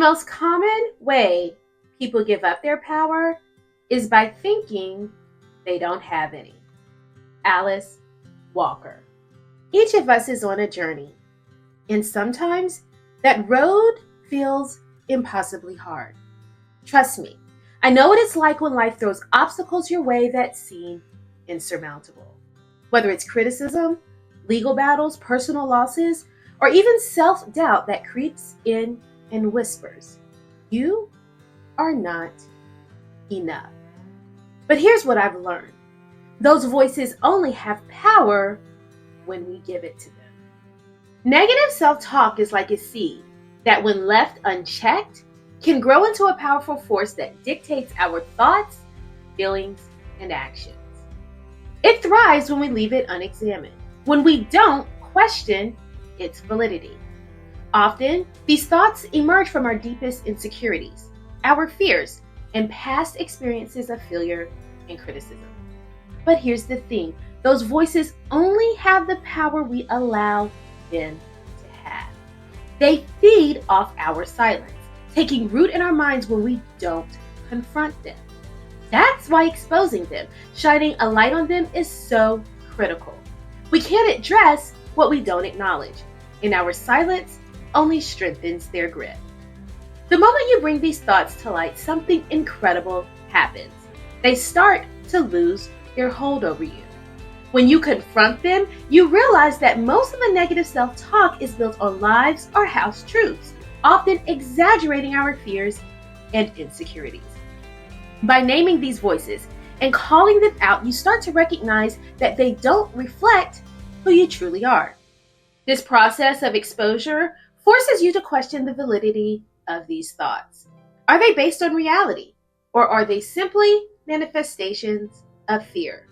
most common way people give up their power is by thinking they don't have any. Alice Walker. Each of us is on a journey, and sometimes that road feels impossibly hard. Trust me, I know what it's like when life throws obstacles your way that seem insurmountable. Whether it's criticism, legal battles, personal losses, or even self-doubt that creeps in and whispers, you are not enough. But here's what I've learned. Those voices only have power when we give it to them. Negative self-talk is like a seed that, when left unchecked, can grow into a powerful force that dictates our thoughts, feelings, and actions. It thrives when we leave it unexamined, when we don't question its validity. Often, these thoughts emerge from our deepest insecurities, our fears, and past experiences of failure and criticism. But here's the thing, those voices only have the power we allow them to have. They feed off our silence, taking root in our minds when we don't confront them. That's why exposing them, shining a light on them, is so critical. We can't address what we don't acknowledge, and our silence only strengthens their grip. The moment you bring these thoughts to light, something incredible happens. They start to lose their hold over you. When you confront them, you realize that most of the negative self-talk is built on lies or house truths, often exaggerating our fears and insecurities. By naming these voices and calling them out, you start to recognize that they don't reflect who you truly are. This process of exposure forces you to question the validity of these thoughts. Are they based on reality, or are they simply manifestations of fear?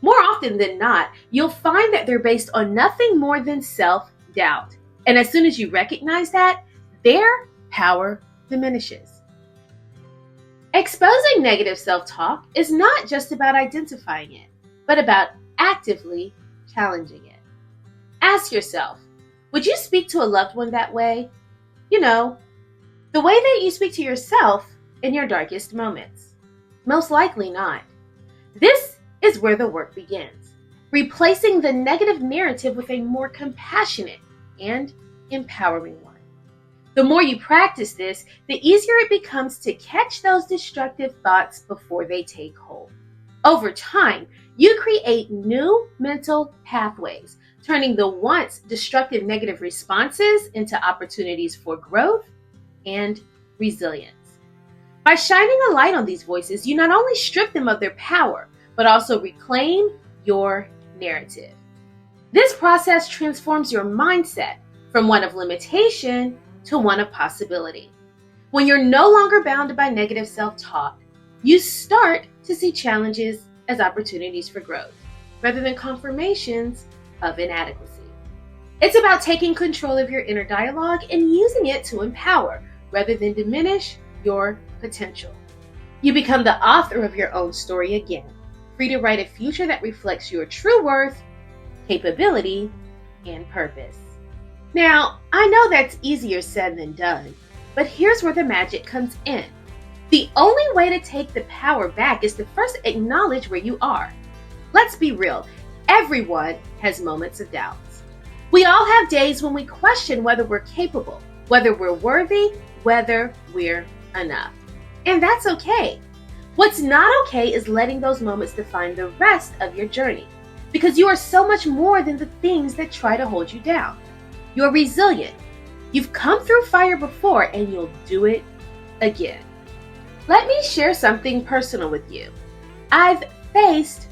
More often than not, you'll find that they're based on nothing more than self-doubt. And as soon as you recognize that, their power diminishes. Exposing negative self-talk is not just about identifying it, but about actively challenging it. Ask yourself, would you speak to a loved one that way? You know, the way that you speak to yourself in your darkest moments. Most likely not. This is where the work begins, replacing the negative narrative with a more compassionate and empowering one. The more you practice this, the easier it becomes to catch those destructive thoughts before they take hold. Over time, you create new mental pathways, turning the once destructive negative responses into opportunities for growth and resilience. By shining a light on these voices, you not only strip them of their power, but also reclaim your narrative. This process transforms your mindset from one of limitation to one of possibility. When you're no longer bound by negative self-talk, you start to see challenges as opportunities for growth, rather than confirmations of inadequacy. It's about taking control of your inner dialogue and using it to empower, rather than diminish your potential. You become the author of your own story again, free to write a future that reflects your true worth, capability, and purpose. Now, I know that's easier said than done, but here's where the magic comes in. The only way to take the power back is to first acknowledge where you are. Let's be real, everyone has moments of doubts. We all have days when we question whether we're capable, whether we're worthy, whether we're enough. And that's okay. What's not okay is letting those moments define the rest of your journey, because you are so much more than the things that try to hold you down. You're resilient. You've come through fire before, and you'll do it again. Let me share something personal with you. I've faced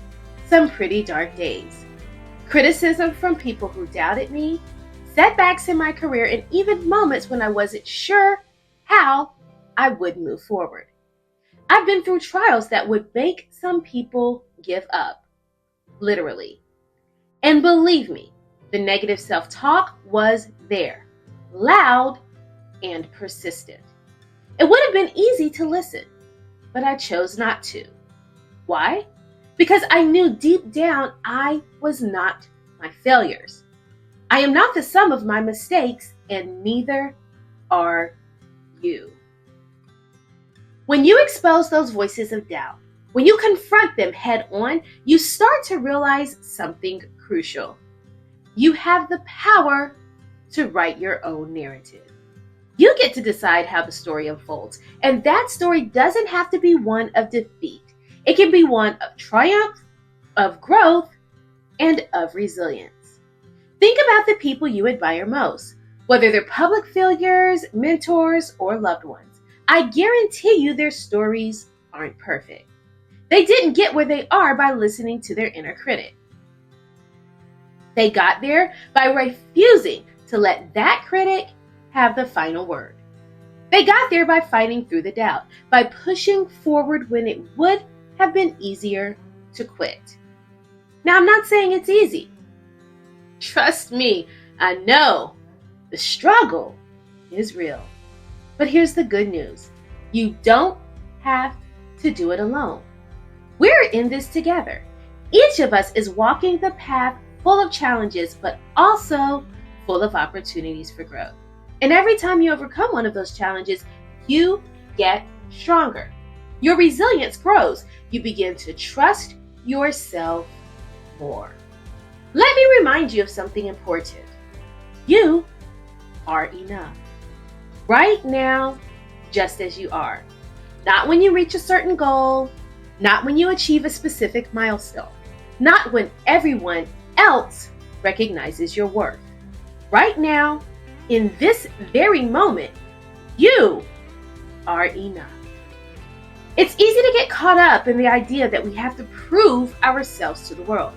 some pretty dark days. Criticism from people who doubted me, setbacks in my career, and even moments when I wasn't sure how I would move forward. I've been through trials that would make some people give up, literally. And believe me, the negative self-talk was there, loud and persistent. It would have been easy to listen, but I chose not to. Why? Because I knew deep down I was not my failures. I am not the sum of my mistakes, and neither are you. When you expose those voices of doubt, when you confront them head on, you start to realize something crucial. You have the power to write your own narrative. You get to decide how the story unfolds, and that story doesn't have to be one of defeat. It can be one of triumph, of growth, and of resilience. Think about the people you admire most, whether they're public figures, mentors, or loved ones. I guarantee you their stories aren't perfect. They didn't get where they are by listening to their inner critic. They got there by refusing to let that critic have the final word. They got there by fighting through the doubt, by pushing forward when it would have been easier to quit. Now, I'm not saying it's easy. Trust me, I know the struggle is real. But here's the good news. You don't have to do it alone. We're in this together. Each of us is walking the path full of challenges, but also full of opportunities for growth. And every time you overcome one of those challenges, you get stronger. Your resilience grows. You begin to trust yourself more. Let me remind you of something important. You are enough. Right now, just as you are. Not when you reach a certain goal, not when you achieve a specific milestone, not when everyone else recognizes your worth. Right now, in this very moment, you are enough. It's easy to get caught up in the idea that we have to prove ourselves to the world,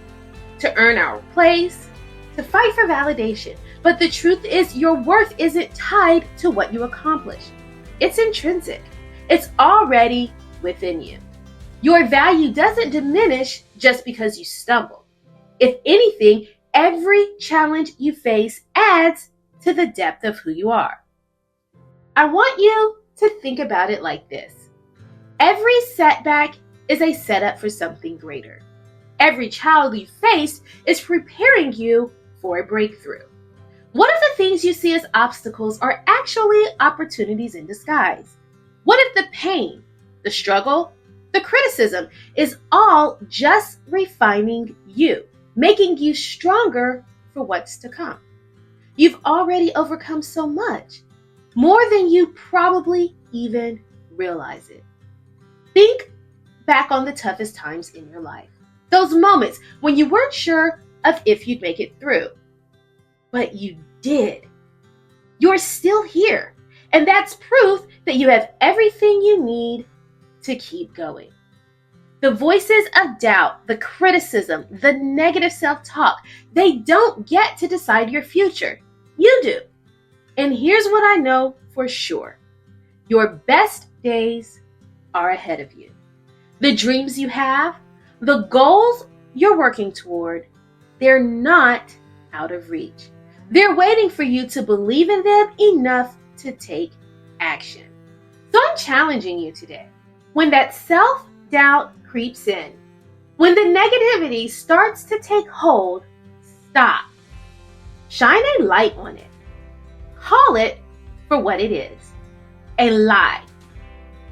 to earn our place, to fight for validation. But the truth is, your worth isn't tied to what you accomplish. It's intrinsic. It's already within you. Your value doesn't diminish just because you stumble. If anything, every challenge you face adds to the depth of who you are. I want you to think about it like this. Every setback is a setup for something greater. Every challenge you face is preparing you for a breakthrough. What if the things you see as obstacles are actually opportunities in disguise? What if the pain, the struggle, the criticism is all just refining you, making you stronger for what's to come? You've already overcome so much, more than you probably even realize it. Think back on the toughest times in your life. Those moments when you weren't sure of if you'd make it through. But you did. You're still here. And that's proof that you have everything you need to keep going. The voices of doubt, the criticism, the negative self-talk, they don't get to decide your future. You do. And here's what I know for sure. Your best days are ahead of you. The dreams you have, the goals you're working toward, they're not out of reach. They're waiting for you to believe in them enough to take action. So I'm challenging you today. When that self-doubt creeps in, when the negativity starts to take hold, stop. Shine a light on it. Call it for what it is. A lie.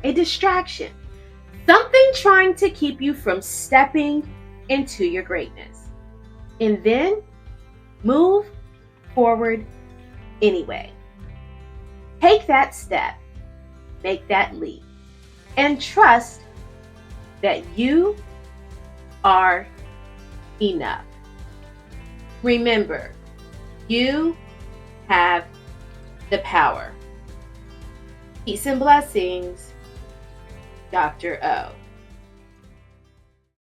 A distraction. Something trying to keep you from stepping into your greatness. And then move forward anyway. Take that step. Make that leap. And trust that you are enough. Remember, you have the power. Peace and blessings, Dr. O.